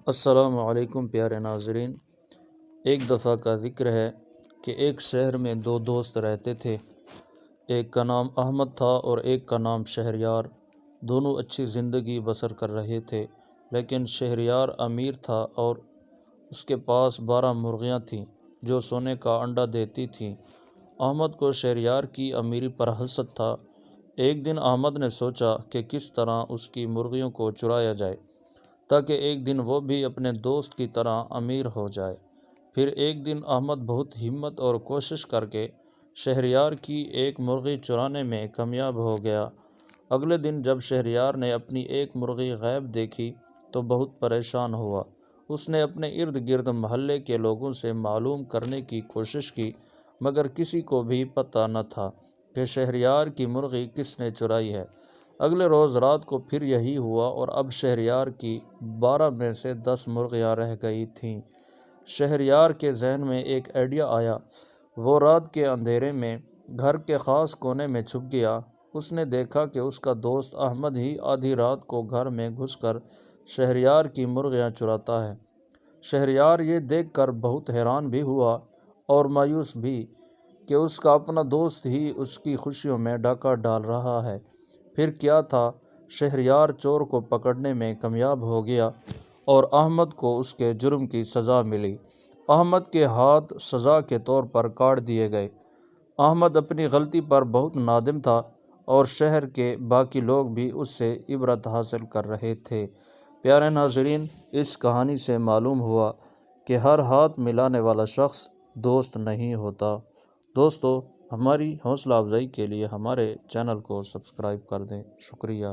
السلام علیکم پیارے ناظرین۔ ایک دفعہ کا ذکر ہے کہ ایک شہر میں دو دوست رہتے تھے۔ ایک کا نام احمد تھا اور ایک کا نام شہریار۔ دونوں اچھی زندگی بسر کر رہے تھے، لیکن شہریار امیر تھا اور اس کے پاس 12 مرغیاں تھیں جو سونے کا انڈا دیتی تھیں۔ احمد کو شہریار کی امیری پر حسد تھا۔ ایک دن احمد نے سوچا کہ کس طرح اس کی مرغیوں کو چرایا جائے تاکہ ایک دن وہ بھی اپنے دوست کی طرح امیر ہو جائے۔ پھر ایک دن احمد بہت ہمت اور کوشش کر کے شہریار کی ایک مرغی چرانے میں کامیاب ہو گیا۔ اگلے دن جب شہریار نے اپنی ایک مرغی غائب دیکھی تو بہت پریشان ہوا۔ اس نے اپنے ارد گرد محلے کے لوگوں سے معلوم کرنے کی کوشش کی، مگر کسی کو بھی پتہ نہ تھا کہ شہریار کی مرغی کس نے چرائی ہے۔ اگلے روز رات کو پھر یہی ہوا اور اب شہریار کی 12 میں سے 10 مرغیاں رہ گئی تھیں۔ شہریار کے ذہن میں ایک آئیڈیا آیا۔ وہ رات کے اندھیرے میں گھر کے خاص کونے میں چھپ گیا۔ اس نے دیکھا کہ اس کا دوست احمد ہی آدھی رات کو گھر میں گھس کر شہریار کی مرغیاں چراتا ہے۔ شہریار یہ دیکھ کر بہت حیران بھی ہوا اور مایوس بھی کہ اس کا اپنا دوست ہی اس کی خوشیوں میں ڈاکہ ڈال رہا ہے۔ پھر کیا تھا، شہریار چور کو پکڑنے میں کامیاب ہو گیا اور احمد کو اس کے جرم کی سزا ملی۔ احمد کے ہاتھ سزا کے طور پر کاٹ دیے گئے۔ احمد اپنی غلطی پر بہت نادم تھا اور شہر کے باقی لوگ بھی اس سے عبرت حاصل کر رہے تھے۔ پیارے ناظرین، اس کہانی سے معلوم ہوا کہ ہر ہاتھ ملانے والا شخص دوست نہیں ہوتا۔ دوستو، ہماری حوصلہ افزائی کے لیے ہمارے چینل کو سبسکرائب کر دیں۔ شکریہ۔